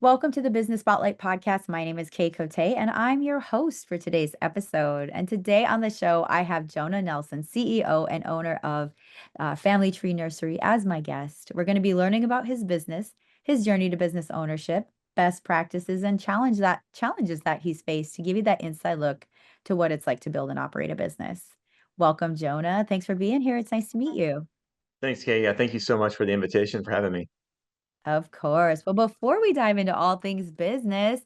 Welcome to the Business Spotlight podcast. My name is Kay Cote, and I'm your host for today's episode. And today on the show, I have Jonah Nelson, CEO and owner of Family Tree Nursery, as my guest. We're going to be learning about his business, his journey to business ownership, best practices, and challenges that he's faced to give you that inside look to what it's like to build and operate a business. Welcome, Jonah. Thanks for being here. It's nice to meet you. Thanks, Kay. Yeah, thank you so much for the invitation for having me. Of course. Well, before we dive into all things business,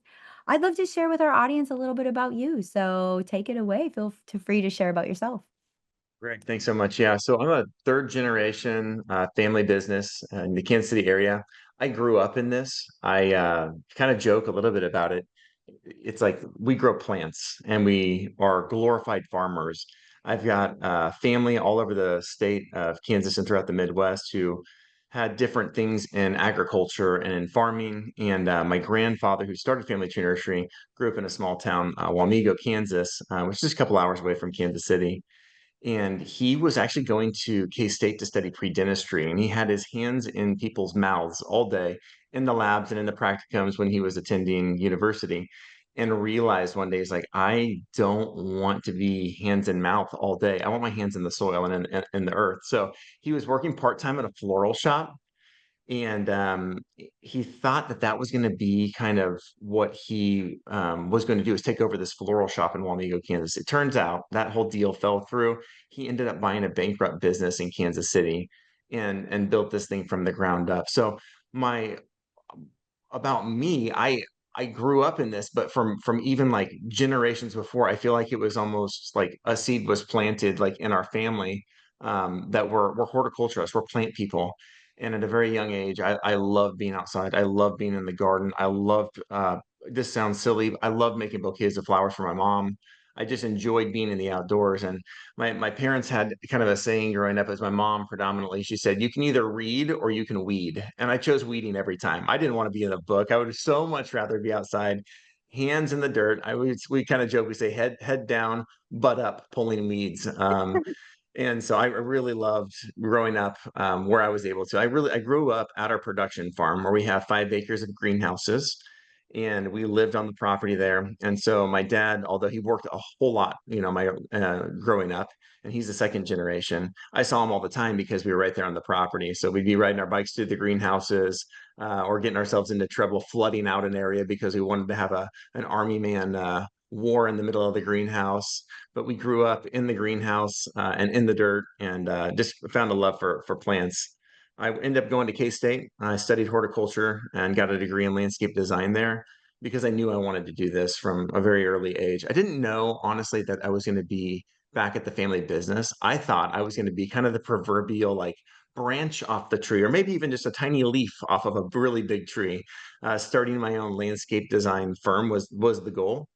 I'd love to share with our audience a little bit about you. So take it away. Free to share about yourself. Great. Thanks so much. Yeah, so I'm a third generation family business in the Kansas City area. I grew up in this. I kind of joke a little bit about it. It's like we grow plants and we are glorified farmers. I've got family all over the state of Kansas and throughout the Midwest who had different things in agriculture and in farming. And my grandfather, who started Family Tree Nursery, grew up in a small town, Wamego, Kansas, which is just a couple hours away from Kansas City. And he was actually going to K-State to study pre-dentistry, and he had his hands in people's mouths all day in the labs and in the practicums when he was attending university, and realized one day he's like, I don't want to be hands in mouth all day. I want my hands in the soil and in the earth. So he was working part-time at a floral shop, and he thought that that was going to be kind of what he was going to do, is take over this floral shop in Wamego, Kansas. It turns out that whole deal fell through. He ended up buying a bankrupt business in Kansas City and built this thing from the ground up. So my about me, I grew up in this, but from even like generations before, I feel like it was almost like a seed was planted like in our family, that we're horticulturists, we're plant people. And at a very young age, I love being outside. I love being in the garden. I loved this sounds silly. I love making bouquets of flowers for my mom. I just enjoyed being in the outdoors. And my parents had kind of a saying growing up, as my mom predominantly, she said, you can either read or you can weed. And I chose weeding every time. I didn't want to be in a book. I would so much rather be outside, hands in the dirt. We kind of joke, we say head down, butt up, pulling weeds. And so I really loved growing up, where I was able to. I grew up at our production farm where we have 5 acres of greenhouses, and we lived on the property there. And so my dad, although he worked a whole lot, my growing up, and he's the second generation, I saw him all the time because we were right there on the property. So we'd be riding our bikes through the greenhouses, or getting ourselves into trouble flooding out an area because we wanted to have a an army man war in the middle of the greenhouse. But we grew up in the greenhouse, and in the dirt, and just found a love for plants. I ended up going to K-State. I studied horticulture and got a degree in landscape design there because I knew I wanted to do this from a very early age. I didn't know, honestly, that I was going to be back at the family business. I thought I was going to be kind of the proverbial like branch off the tree, or maybe even just a tiny leaf off of a really big tree. Starting my own landscape design firm was the goal.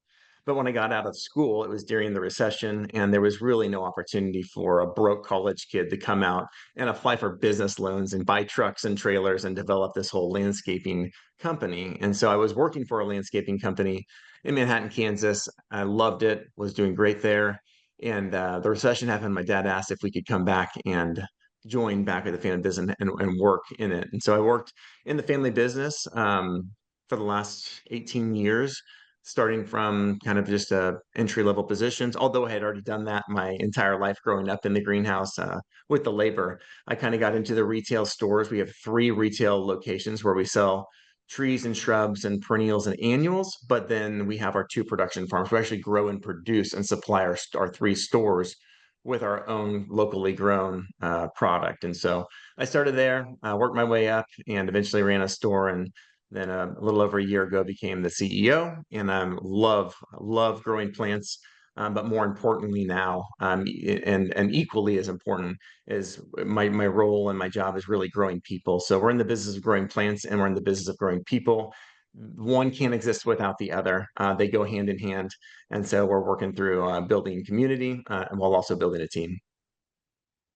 But when I got out of school, it was during the recession, and there was really no opportunity for a broke college kid to come out and apply for business loans and buy trucks and trailers and develop this whole landscaping company. And so I was working for a landscaping company in Manhattan, Kansas. I loved it, was doing great there. And the recession happened. My dad asked if we could come back and join back with the family business and work in it. And so I worked in the family business, for the last 18 years, starting from kind of just entry level positions. Although I had already done that my entire life growing up in the greenhouse, with the labor, I kind of got into the retail stores. We have 3 retail locations where we sell trees and shrubs and perennials and annuals. But then we have our 2 production farms. We actually grow and produce and supply our 3 stores with our own locally grown product. And so I started there, worked my way up, and eventually ran a store. And then a little over a year ago became the CEO, and love growing plants. But more importantly now, and equally as important, is my role and my job is really growing people. So we're in the business of growing plants, and we're in the business of growing people. One can't exist without the other. They go hand in hand, and so we're working through building community, and while also building a team.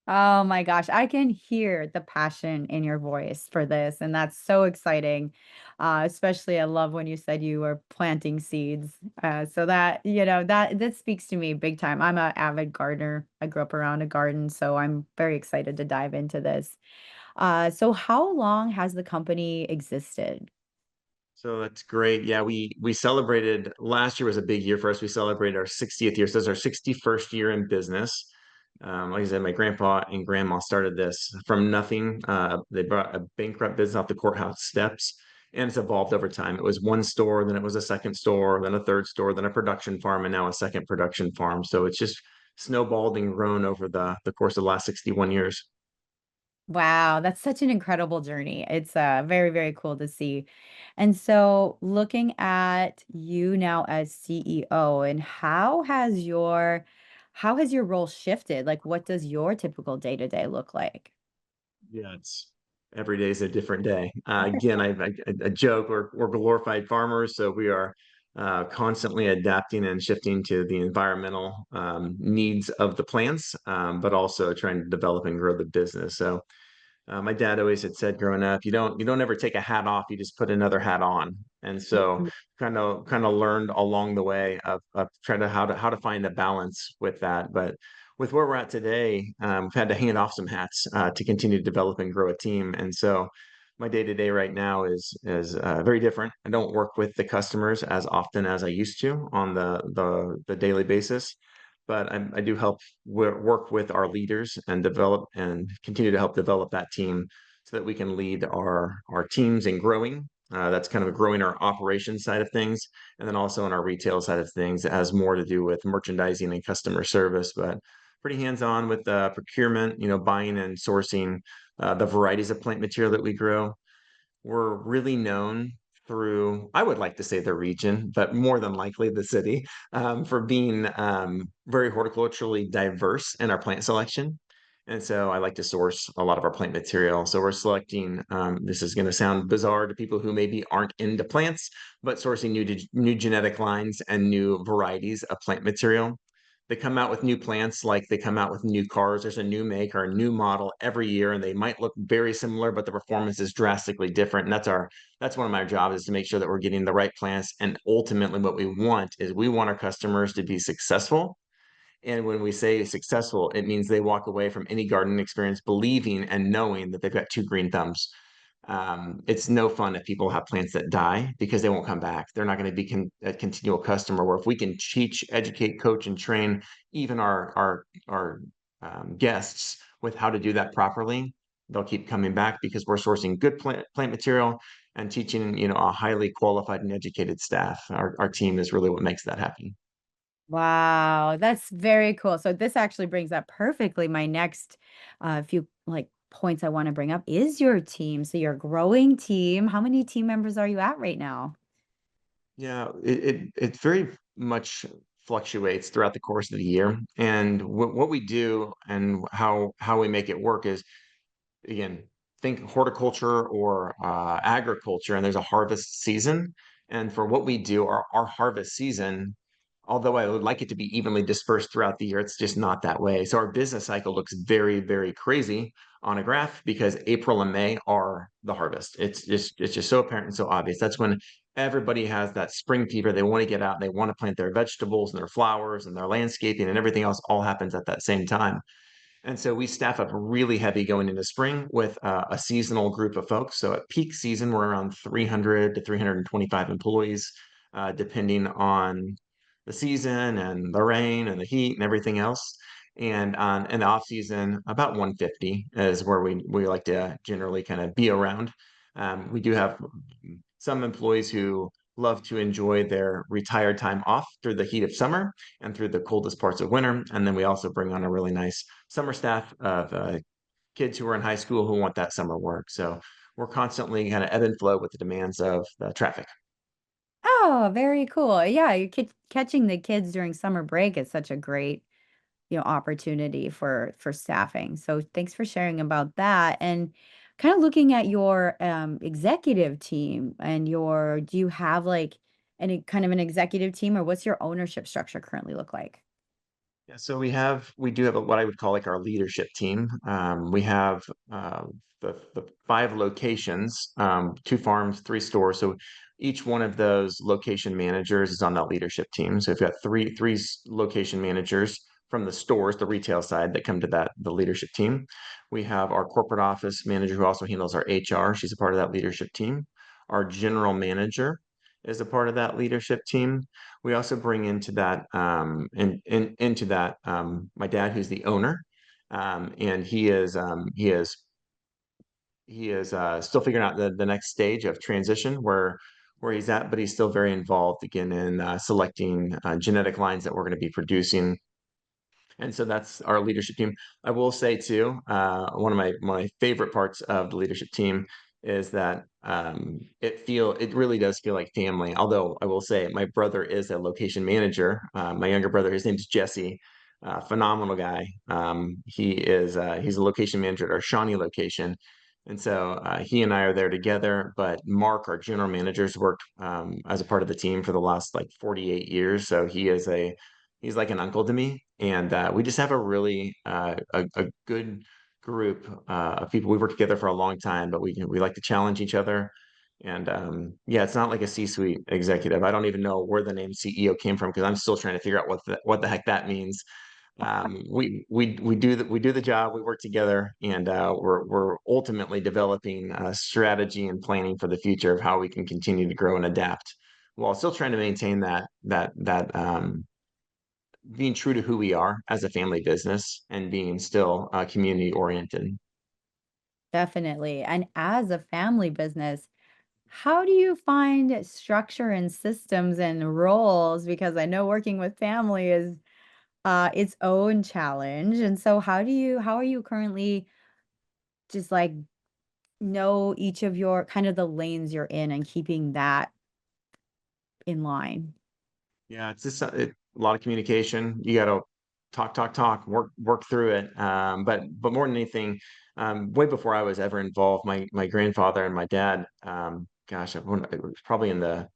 Oh my gosh, I can hear the passion in your voice for this, and that's so exciting. Especially, I love when you said you were planting seeds. So that, that speaks to me big time. I'm an avid gardener. I grew up around a garden, so I'm very excited to dive into this. So how long has the company existed? So that's great. Yeah, we celebrated last year was a big year for us. We celebrated our 60th year. So it's our 61st year in business. Like I said, my grandpa and grandma started this from nothing. They brought a bankrupt business off the courthouse steps, and it's evolved over time. It was one store, then it was a second store, then a third store, then a production farm, and now a second production farm. So it's just snowballed and grown over the course of the last 61 years. Wow, that's such an incredible journey. It's very, very cool to see. And so, looking at you now as CEO, and how has your role shifted? Like, what does your typical day to day look like? Yeah, it's every day is a different day. Again, I joke we're glorified farmers, so we are constantly adapting and shifting to the environmental needs of the plants, but also trying to develop and grow the business. So my dad always had said growing up, you don't ever take a hat off, you just put another hat on. And so kind of learned along the way of trying to how to find a balance with that. But with where we're at today, we've had to hand off some hats to continue to develop and grow a team. And so my day to day right now is very different. I don't work with the customers as often as I used to on the daily basis, but I do help work with our leaders and develop and continue to help develop that team so that we can lead our teams in growing. That's kind of growing our operations side of things, and then also on our retail side of things, it has more to do with merchandising and customer service, but pretty hands-on with procurement, buying and sourcing the varieties of plant material that we grow. We're really known through, I would like to say the region, but more than likely the city, for being very horticulturally diverse in our plant selection. And so I like to source a lot of our plant material. So we're selecting, this is going to sound bizarre to people who maybe aren't into plants, but sourcing new genetic lines and new varieties of plant material. They come out with new plants like they come out with new cars. There's a new make or a new model every year, and they might look very similar, but the performance is drastically different. And that's one of my jobs, is to make sure that we're getting the right plants. And ultimately, what we want is we want our customers to be successful. And when we say successful, it means they walk away from any gardening experience believing and knowing that they've got two green thumbs. It's no fun if people have plants that die because they won't come back. They're not going to be a continual customer. Where if we can teach, educate, coach, and train even our guests with how to do that properly, they'll keep coming back because we're sourcing good plant material and teaching a highly qualified and educated staff. Our team is really what makes that happen. Wow, that's very cool. So this actually brings up perfectly my next few like points I want to bring up is your team. So you're a growing team. How many team members are you at right now? Yeah, it very much fluctuates throughout the course of the year. And what we do and how we make it work is, again, think horticulture or agriculture, and there's a harvest season. And for what we do, our harvest season, although I would like it to be evenly dispersed throughout the year, it's just not that way. So our business cycle looks very, very crazy on a graph because April and May are the harvest. It's just so apparent and so obvious. That's when everybody has that spring fever. They want to get out, they want to plant their vegetables and their flowers and their landscaping, and everything else all happens at that same time. And so we staff up really heavy going into spring with a seasonal group of folks. So at peak season, we're around 300 to 325 employees, depending on the season and the rain and the heat and everything else. And on in the off season, about 150 is where we like to generally kind of be around. We do have some employees who love to enjoy their retired time off through the heat of summer and through the coldest parts of winter. And then we also bring on a really nice summer staff of kids who are in high school who want that summer work. So we're constantly kind of ebb and flow with the demands of the traffic. Oh, very cool. Yeah, you catching the kids during summer break is such a great, opportunity for staffing. So thanks for sharing about that. And kind of looking at your executive team and do you have like any kind of an executive team or what's your ownership structure currently look like? Yeah, so we do have what I would call like our leadership team. We have the five locations, two farms, three stores. So each one of those location managers is on that leadership team. So we've got three location managers from the stores, the retail side, that come to the leadership team. We have our corporate office manager who also handles our HR. She's a part of that leadership team. Our general manager is a part of that leadership team. We also bring into that into that my dad, who's the owner, and he is still figuring out the next stage of transition where he's at, but he's still very involved again in selecting genetic lines that we're going to be producing, and so that's our leadership team. I will say too, one of my favorite parts of the leadership team is that it really does feel like family. Although I will say my brother is a location manager. My younger brother, his name's Jesse, phenomenal guy. He's a location manager at our Shawnee location. And so he and I are there together, but Mark, our general manager, has worked as a part of the team for the last like 48 years. So he's like an uncle to me, and we just have a really a good group of people. We work together for a long time, but we like to challenge each other. And yeah, it's not like a C-suite executive. I don't even know where the name CEO came from because I'm still trying to figure out what the heck that means. We do the job. We work together, and we're ultimately developing a strategy and planning for the future of how we can continue to grow and adapt, while still trying to maintain that being true to who we are as a family business and being still community oriented. Definitely. And as a family business, how do you find structure and systems and roles? Because I know working with family is its own challenge. And so how are you currently just like know each of your kind of the lanes you're in and keeping that in line? Yeah, it's just a lot of communication. You got to talk, work through it. But more than anything, way before I was ever involved, my grandfather and my dad, gosh, it was probably in the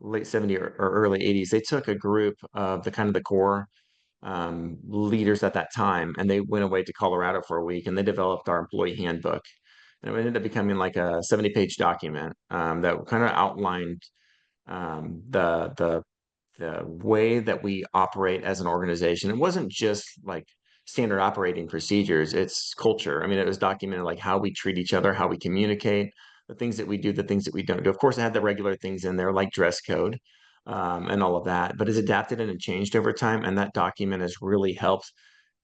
late 70s or early 80s. They took a group of the kind of the core leaders at that time, and they went away to Colorado for a week, and they developed our employee handbook. And it ended up becoming like a 70-page document that kind of outlined the way that we operate as an organization. It wasn't just like standard operating procedures, it's culture. I mean, it was documented like how we treat each other, how we communicate, the things that we do, the things that we don't do. Of course, I had the regular things in there like dress code and all of that, but it's adapted and it changed over time. And that document has really helped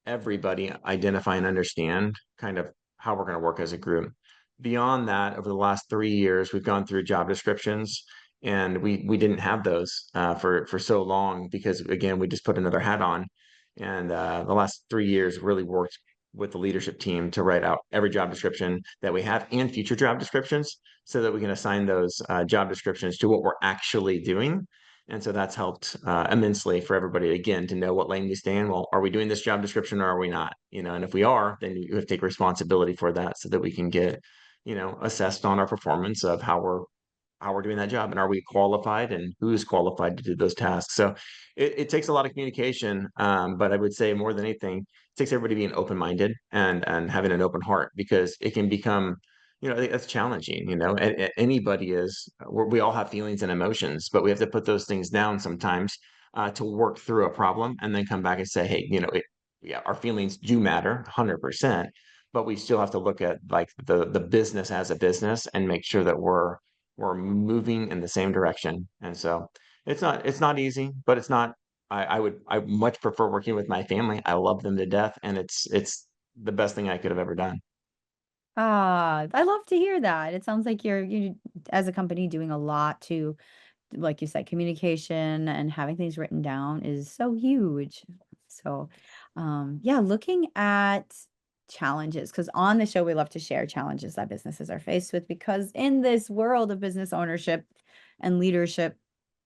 everybody identify and understand kind of how we're going to work as a group. Beyond that, over the last 3 years, we've gone through job descriptions, and we didn't have those for so long because again, we just put another hat on. And the last 3 years really worked with the leadership team to write out every job description that we have and future job descriptions so that we can assign those job descriptions to what we're actually doing. And so that's helped immensely for everybody, again, to know what lane we stay in. Well, are we doing this job description or are we not? And if we are, then you have to take responsibility for that so that we can get, assessed on our performance of how we're doing that job and are we qualified and who's qualified to do those tasks. So it takes a lot of communication, but I would say more than anything, it takes everybody being open-minded and having an open heart because it can become it's challenging. Anybody we all have feelings and emotions, but we have to put those things down sometimes to work through a problem and then come back and say, hey, yeah, our feelings do matter 100%, but we still have to look at like the business as a business and make sure that we're moving in the same direction. And so it's not easy, but it's not. I much prefer working with my family. I love them to death, and it's the best thing I could have ever done. Ah, I love to hear that. It sounds like you as a company doing a lot to, like you said, communication and having things written down is so huge. So, yeah, looking at challenges, because on the show we love to share challenges that businesses are faced with, because in this world of business ownership and leadership,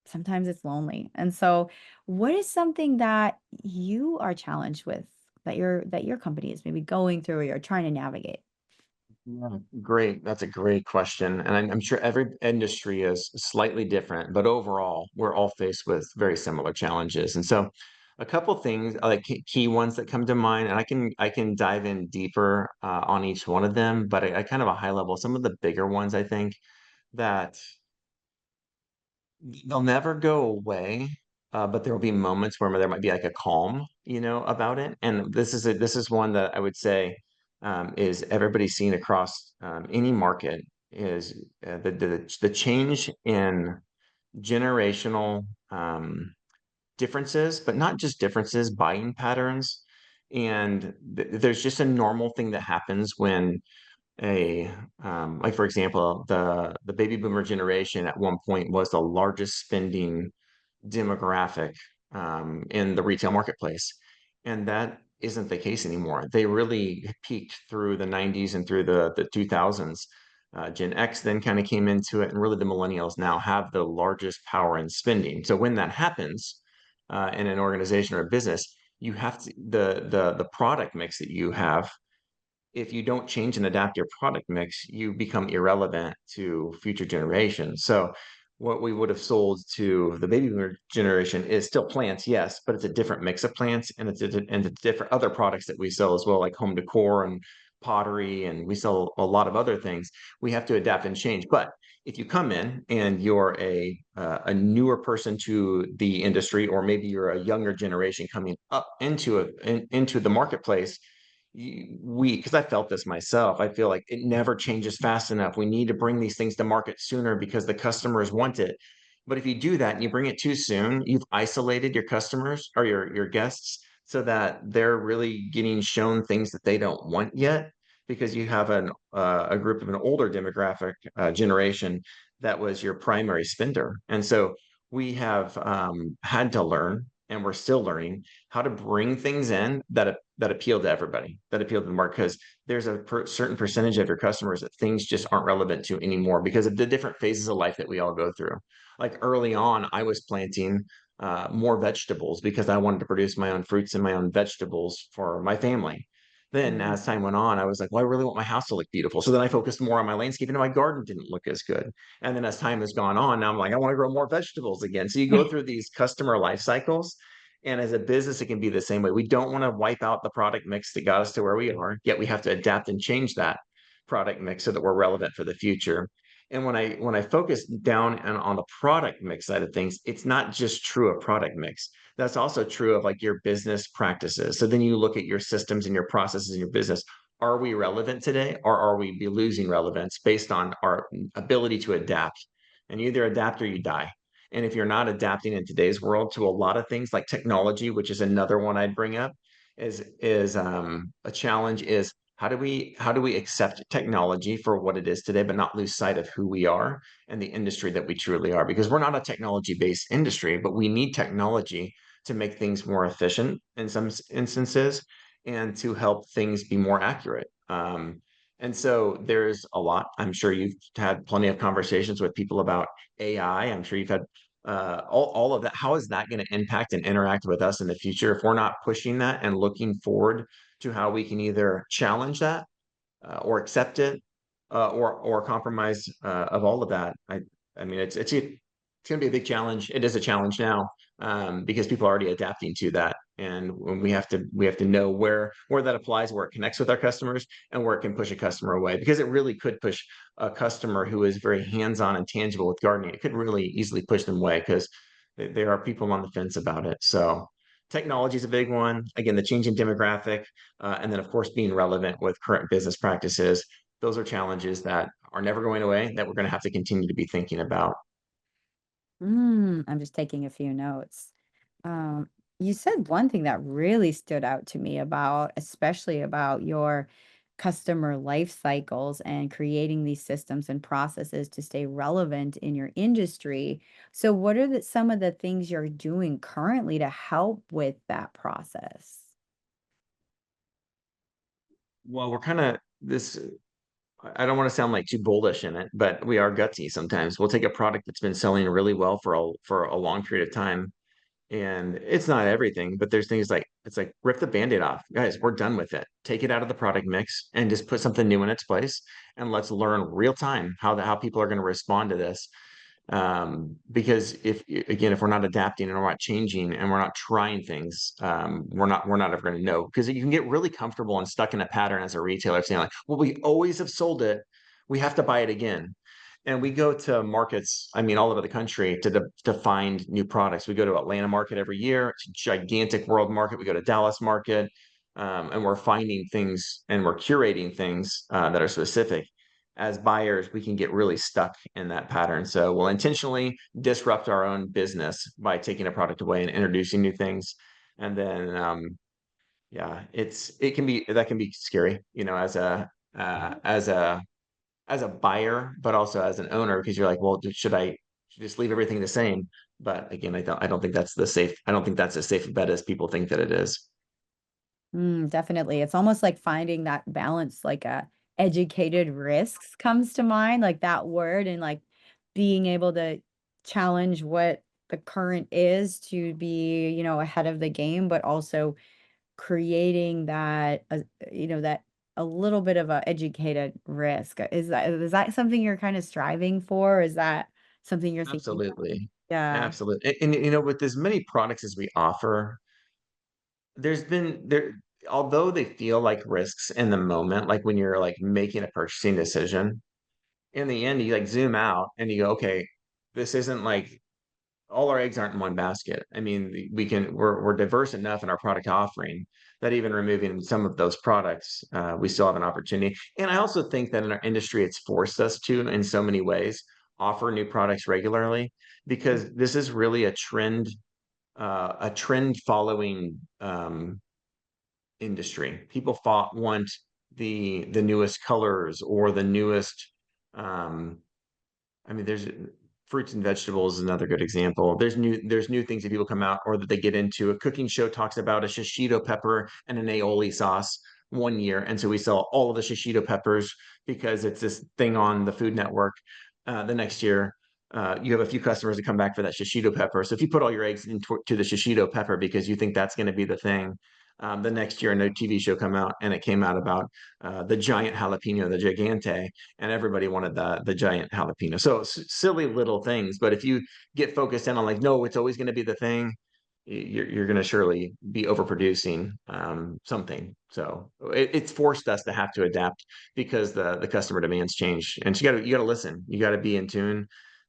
sometimes it's lonely. And so, what is something that you are challenged with that your company is maybe going through or you're trying to navigate? Yeah, great. That's a great question. And I'm sure every industry is slightly different, but overall, we're all faced with very similar challenges. And so a couple things like key ones that come to mind, and I can dive in deeper on each one of them, but I kind of a high level, some of the bigger ones I think that they'll never go away, but there will be moments where there might be like a calm, about it. And this is one that I would say is everybody's seen across any market. is the change in generational differences, but not just differences, buying patterns. And there's just a normal thing that happens when a like for example, the baby boomer generation at one point was the largest spending demographic in the retail marketplace. And that isn't the case anymore. They really peaked through the 90s and through the 2000s. Gen X then kind of came into it, and really the millennials now have the largest power in spending. So when that happens in an organization or a business, you have to the product mix that you have, if you don't change and adapt your product mix, you become irrelevant to future generations. So what we would have sold to the baby boomer generation is still plants, yes, but it's a different mix of plants, and it's different other products that we sell as well, like home decor and pottery, and we sell a lot of other things. We have to adapt and change. But if you come in and you're a newer person to the industry, or maybe you're a younger generation coming up into the marketplace, because I felt this myself, I feel like it never changes fast enough. We need to bring these things to market sooner because the customers want it. But if you do that and you bring it too soon, you've isolated your customers or your guests, so that they're really getting shown things that they don't want yet, because you have a group of an older demographic generation that was your primary spender. And so we have had to learn, and we're still learning, how to bring things in that appeal to everybody, that appeal to the market, because there's a certain percentage of your customers that things just aren't relevant to anymore because of the different phases of life that we all go through. Like early on, I was planting more vegetables because I wanted to produce my own fruits and my own vegetables for my family. Then, Mm. as time went on, I was like, well, I really want my house to look beautiful. So then I focused more on my landscaping, and my garden didn't look as good. And then as time has gone on, now I'm like, I want to grow more vegetables again. So you go through these customer life cycles. And as a business, it can be the same way. We don't want to wipe out the product mix that got us to where we are, yet we have to adapt and change that product mix so that we're relevant for the future. And when I focus down on the product mix side of things, it's not just true of product mix. That's also true of like your business practices. So then you look at your systems and your processes in your business. Are we relevant today, or are we be losing relevance based on our ability to adapt? And you either adapt or you die. And if you're not adapting in today's world to a lot of things like technology, which is another one I'd bring up, is a challenge, is how do we accept technology for what it is today, but not lose sight of who we are and the industry that we truly are? Because we're not a technology-based industry, but we need technology to make things more efficient in some instances, and to help things be more accurate. And so there's a lot. I'm sure you've had plenty of conversations with people about AI. I'm sure you've had all of that. How is that going to impact and interact with us in the future if we're not pushing that and looking forward to how we can either challenge that or accept it, or compromise of all of that? I mean, it's going to be a big challenge. It is a challenge now, because people are already adapting to that, and we have to know where that applies, where it connects with our customers, and where it can push a customer away, because it really could push a customer who is very hands-on and tangible with gardening. It could really easily push them away because there are people on the fence about it. So technology is a big one. Again, the changing demographic, and then of course being relevant with current business practices. Those are challenges that are never going away, that we're going to have to continue to be thinking about. I'm just taking a few notes. Um, you said one thing that really stood out to me about, especially about your customer life cycles and creating these systems and processes to stay relevant in your industry. So, what are some of the things you're doing currently to help with that process? Well, we're kind of this. I don't want to sound like too bullish in it, but we are gutsy sometimes. We'll take a product that's been selling really well for a long period of time, and it's not everything, but there's things like, it's like, rip the band-aid off. Guys, we're done with it. Take it out of the product mix and just put something new in its place, and let's learn real time how people are going to respond to this. Because if we're not adapting and we're not changing and we're not trying things, we're not ever going to know. Because you can get really comfortable and stuck in a pattern as a retailer, saying like, well, we always have sold it, we have to buy it again. And we go to markets, I mean, all over the country to find new products. We go to Atlanta market every year. It's a gigantic world market. We go to Dallas market, and we're finding things and we're curating things that are specific. as buyers, we can get really stuck in that pattern. So we'll intentionally disrupt our own business by taking a product away and introducing new things. And then, yeah, it can be that can be scary, as a uh, as a as a buyer, but also as an owner, because you're like, well, should I just leave everything the same? But again, I don't think that's the safe. I don't think that's as safe a bet as people think that it is. Definitely. It's almost like finding that balance, like educated risks comes to mind, like that word, and like being able to challenge what the current is to be, ahead of the game, but also creating that, that a little bit of a educated risk. Is that something you're kind of striving for? Is that something you're thinking about? Absolutely. Yeah. Absolutely. And with as many products as we offer, there's been there, although they feel like risks in the moment, like when you're like making a purchasing decision, in the end, you like zoom out and you go, okay, this isn't like all our eggs aren't in one basket. I mean, we're diverse enough in our product offering that even removing some of those products, we still have an opportunity. And I also think that in our industry, it's forced us to, in so many ways, offer new products regularly because this is really a trend following industry. People want the newest colors or the newest um, I mean, there's fruits and vegetables is another good example. There's new things that people come out or that they get into. A cooking show talks about a shishito pepper and an aioli sauce one year, and so we sell all of the shishito peppers because it's this thing on the Food Network. The next year, you have a few customers that come back for that shishito pepper. So if you put all your eggs into the shishito pepper because you think that's going to be the thing, the next year a new TV show come out and it came out about the giant jalapeno, the gigante, and everybody wanted the giant jalapeno. So silly little things, but if you get focused in on like, no, it's always going to be the thing, you're going to surely be overproducing something. So it's forced us to have to adapt because the customer demands change, and you got to listen. You got to be in tune.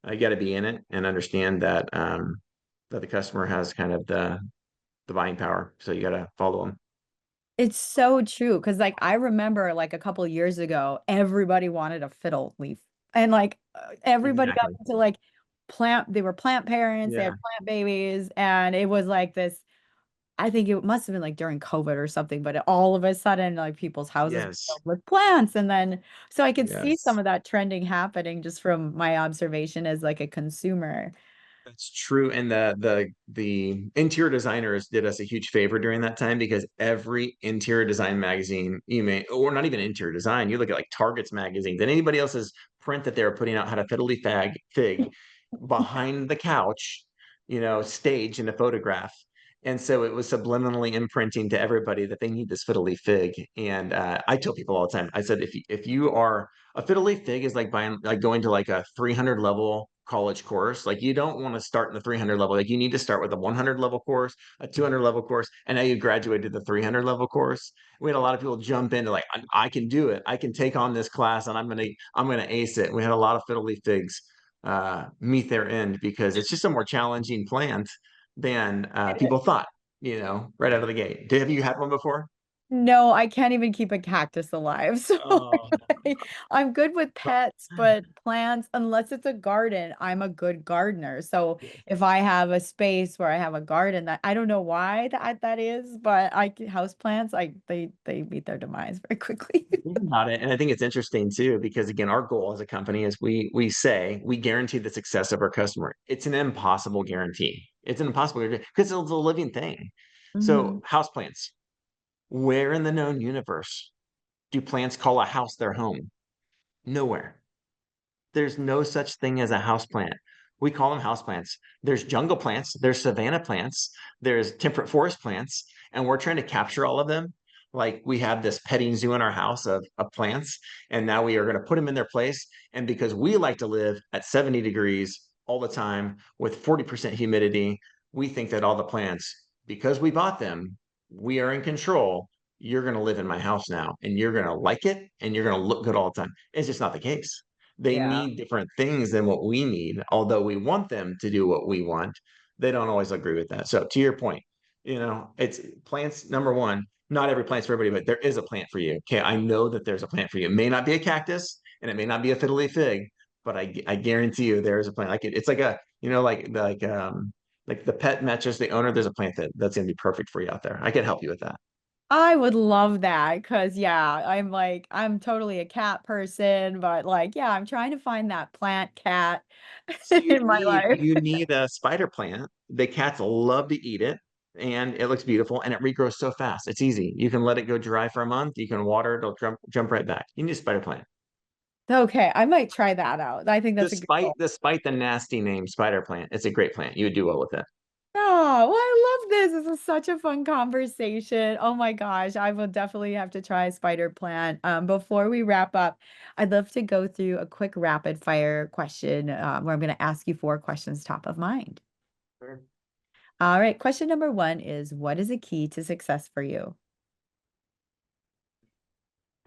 You got to be in it and understand that the customer has kind of the buying power. So you got to follow them. It's so true because like I remember like a couple years ago, everybody wanted a fiddle leaf. And like everybody got Exactly. into like they were plant parents, they had Yeah. plant babies, and it was like this, I think it must have been like during COVID or something, but all of a sudden like people's houses were Yes. filled with plants. And then so I could see some Yes. of that trending happening just from my observation as like a consumer. That's true. And the interior designers did us a huge favor during that time because every interior design magazine or not even interior design, you look at like Target's magazines and anybody else's print that they were putting out had a fiddly fig behind the couch, stage in a photograph. And so it was subliminally imprinting to everybody that they need this fiddly fig. And I tell people all the time, I said, if you are a fiddly fig is like going to like a 300 level college course. Like you don't want to start in the 300 level. Like you need to start with a 100 level course, a 200 level course, and now you graduated the 300 level course. We had a lot of people jump into like, I can do it. I can take on this class, and I'm gonna ace it. And we had a lot of fiddly figs meet their end because it's just a more challenging plant than people thought. Right out of the gate. Have you had one before? No, I can't even keep a cactus alive. So Oh, I'm good with pets, but plants, unless it's a garden, I'm a good gardener. So if I have a space where I have a garden that I don't know why that is, but house plants, they meet their demise very quickly. think about it, and I think it's interesting too, because again, our goal as a company is we say we guarantee the success of our customer. It's an impossible guarantee. It's an impossible guarantee because it's a living thing. Mhm. So houseplants, where in the known universe do plants call a house their home? Nowhere. There's no such thing as a house plant. We call them house plants. There's jungle plants, there's savanna plants, there's temperate forest plants, and we're trying to capture all of them. Like we have this petting zoo in our house of plants, and now we are going to put them in their place. And because we like to live at 70 degrees all the time with 40% humidity, we think that all the plants, because we bought them, we are in control. You're going to live in my house now, and you're going to like it, and you're going to look good all the time. It's just not the case. They Yeah. need different things than what we need. Although we want them to do what we want, they don't always agree with that. So to your point, it's plants, number one, not every plant's for everybody, but there is a plant for you. Okay. I know that there's a plant for you. It may not be a cactus. and it may not be a fiddly fig, but I guarantee you there is a plant. Like it's like a, like the pet mattress, the owner, there's a plant that's gonna be perfect for you out there. I can help you with that. I would love that because yeah, I'm totally a cat person, but like yeah, I'm trying to find that plant cat So in my life. you need a spider plant. The cats love to eat it, and it looks beautiful, and it regrows so fast. It's easy. You can let it go dry for a month. You can water it; it'll jump right back. You need a spider plant, Okay, I might try that out. I think that's a good goal. despite the nasty name spider plant. It's a great plant. You would do well with it. Oh, well, I love this. This is such a fun conversation. Oh my gosh, I will definitely have to try spider plant. Before we wrap up, I'd love to go through a quick rapid fire question where I'm going to ask you four questions top of mind. Sure. All right, question number one is what is a key to success for you?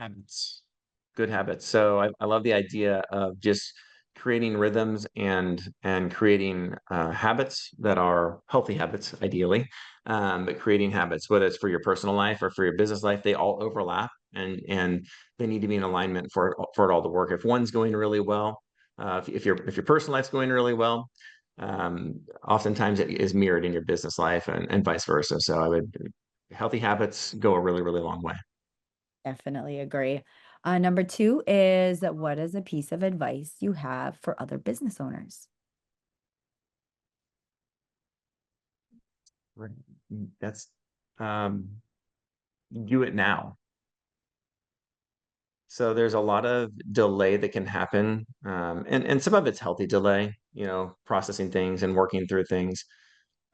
Habits. Good habits. So I love the idea of just creating rhythms and creating habits that are healthy habits, ideally, but creating habits, whether it's for your personal life or for your business life, they all overlap and they need to be in alignment for it all to work. If one's going really well, if your personal life's going really well, oftentimes it is mirrored in your business life and vice versa. So I would healthy habits go a really, really long way. Definitely agree. Number two is what is a piece of advice you have for other business owners? Right. That's do it now. So there's a lot of delay that can happen, and some of it's healthy delay, processing things and working through things.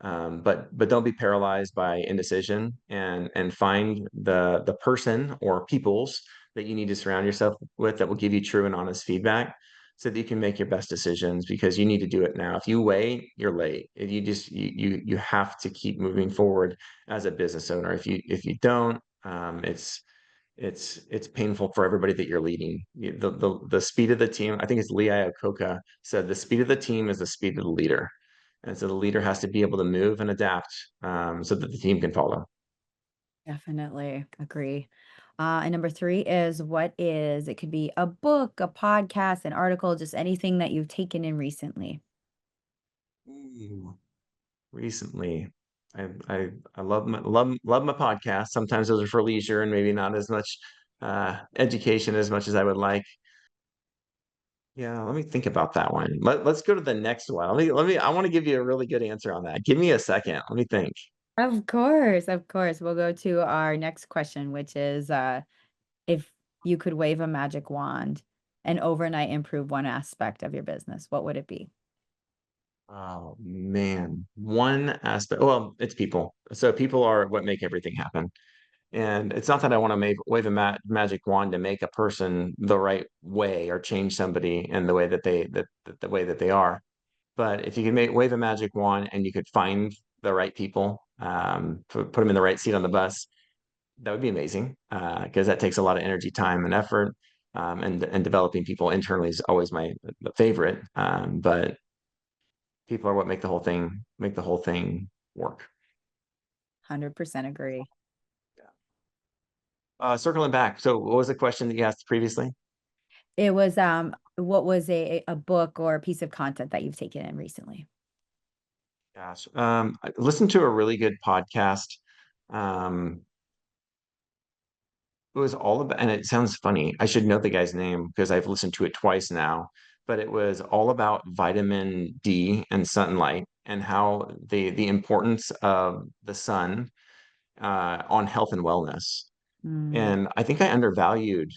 But don't be paralyzed by indecision and find the person or peoples that you need to surround yourself with that will give you true and honest feedback so that you can make your best decisions because you need to do it now. If you wait, you're late. If you just you have to keep moving forward as a business owner. If you don't, it's painful for everybody that you're leading. The speed of the team, I think it's Lee Iacocca said, the speed of the team is the speed of the leader. And so the leader has to be able to move and adapt so that the team can follow. Definitely agree. And number three is it could be a book, a podcast, an article, just anything that you've taken in recently. Ooh, recently, I love my podcast. Sometimes those are for leisure and maybe not as much education as much as I would like. Yeah, let me think about that one. Let's go to the next one. I want to give you a really good answer on that. Give me a second. Let me think. Of course, of course. We'll go to our next question, which is if you could wave a magic wand and overnight improve one aspect of your business, what would it be? Oh man, one aspect. Well, it's people. So people are what make everything happen. And it's not that I want to wave a magic wand to make a person the right way or change somebody in the way that the way that they are. But if you could wave a magic wand and you could find the right people, put them in the right seat on the bus, that would be amazing. Because that takes a lot of energy, time, and effort. And developing people internally is always my favorite. But people are what make the whole thing work. 100% agree. Circling back. So what was the question that you asked previously? It was what was a book or a piece of content that you've taken in recently? Gosh, I listened to a really good podcast. Um, it was all about, and it sounds funny. I should know the guy's name because I've listened to it twice now. But it was all about vitamin D and sunlight and how the importance of the sun on health and wellness. Mm, And I think I undervalued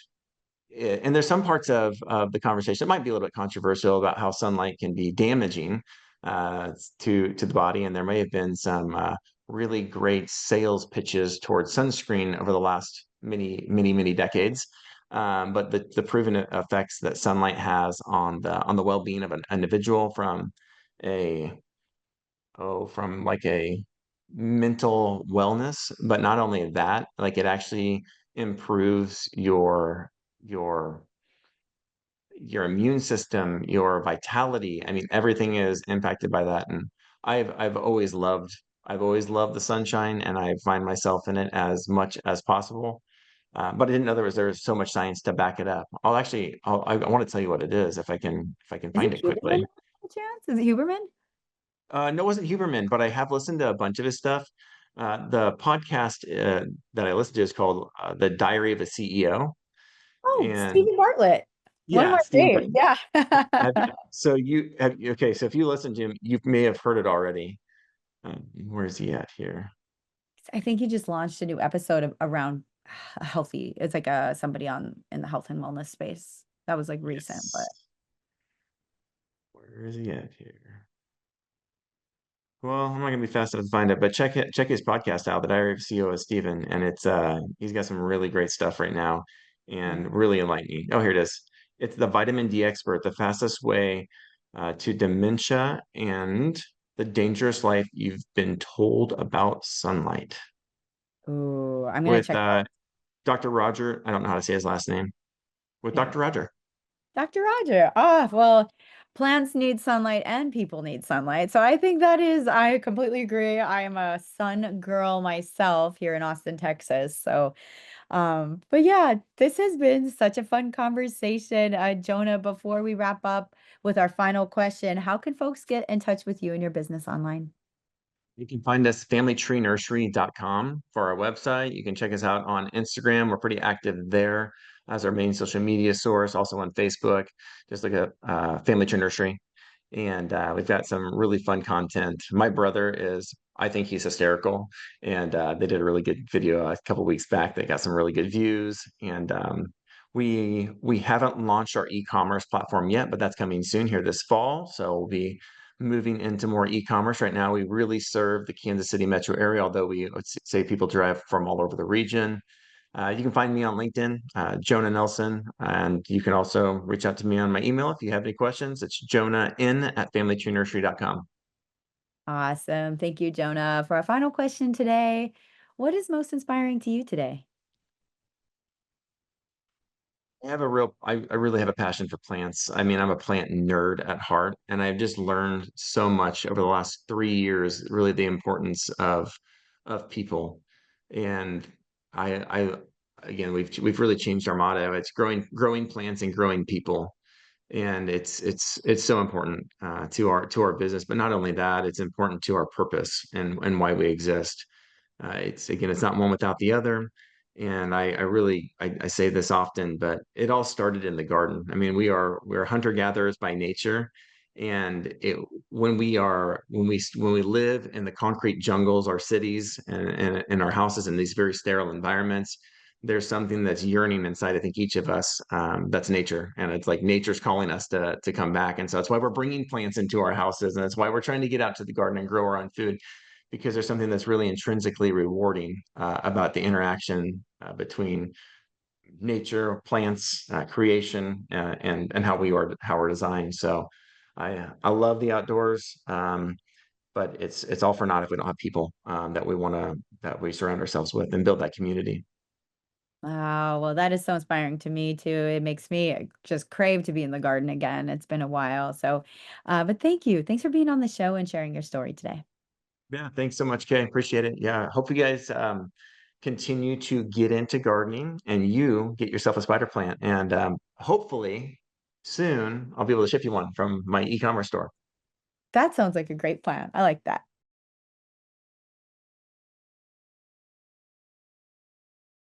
it. And there's some parts of the conversation that might be a little bit controversial about how sunlight can be damaging to the body. And there may have been some really great sales pitches towards sunscreen over the last many decades. But the proven effects that sunlight has on the well-being of an individual a from like a mental wellness, but not only that, like it actually improves your your immune system, your vitality. I mean, everything is impacted by that. And I've always loved the sunshine, and I find myself in it as much as possible. But I didn't know there was so much science to back it up. I want to tell you what it is if I can Is find it it Huberman quickly. by chance? Is it Huberman? No, it wasn't Huberman, but I have listened to a bunch of his stuff. The podcast that I listened to is called The Diary of a CEO. Oh, And Stephen Bartlett. One of yeah, my Stephen, faves. Yeah. okay, so if you listen to him, you may have heard it already. Where is he at here? I think he just launched a new episode of around healthy. It's like somebody on in the health and wellness space. That was like recent, but Yes. Where is he at here? Well, I'm not gonna be fast enough to find it, but check his podcast out, The Diary of CEO of Stephen, and it's he's got some really great stuff right now and really enlightening. Oh, here it is. It's the vitamin D expert, the fastest way to dementia and the dangerous life you've been told about sunlight ooh, I'm gonna with check that. Dr. Roger. I don't know how to say his last name. With Yeah. Dr. Roger. Dr. Roger. Ah, well, plants need sunlight and people need sunlight. So I think I completely agree. I am a sun girl myself here in Austin, Texas. So, but yeah, this has been such a fun conversation. Jonah, before we wrap up with our final question, how can folks get in touch with you and your business online? You can find us familytreenursery.com for our website. You can check us out on Instagram. We're pretty active there as our main social media source. Also on Facebook, just look at Family Tree Nursery. And we've got some really fun content. My brother I think he's hysterical. And they did a really good video a couple weeks back that got some really good views. And we haven't launched our e-commerce platform yet, but that's coming soon here this fall. So we'll be moving into more e-commerce. Right now, we really serve the Kansas City metro area, although we would say people drive from all over the region. You can find me on LinkedIn, Jonah Nelson, and you can also reach out to me on my email if you have any questions. It's jonahn@familytreenursery.com. Awesome. Thank you, Jonah. For our final question today, what is most inspiring to you today? I really have a passion for plants. I mean, I'm a plant nerd at heart, and I've just learned so much over the last 3 years, really the importance of people. And I again, we've really changed our motto. It's growing plants and growing people, and it's so important to our business. But not only that, it's important to our purpose and why we exist. It's again, it's not one without the other. And I say this often, but it all started in the garden. I mean, we're hunter gatherers by nature, and when we live in the concrete jungles, our cities and our houses in these very sterile environments, there's something that's yearning inside. I think each of us, that's nature, and it's like nature's calling us to come back. And so that's why we're bringing plants into our houses, and that's why we're trying to get out to the garden and grow our own food because there's something that's really intrinsically rewarding about the interaction between nature, plants, creation, and how we're designed. So I love the outdoors, but it's all for naught if we don't have people that we surround ourselves with and build that community. Oh, well, that is so inspiring to me too. It makes me just crave to be in the garden again. It's been a while. So, but thank you. Thanks for being on the show and sharing your story today. Yeah, thanks so much, Kay. Appreciate it. Yeah, hope you guys continue to get into gardening and you get yourself a spider plant. And hopefully soon I'll be able to ship you one from my e-commerce store. That sounds like a great plan. I like that.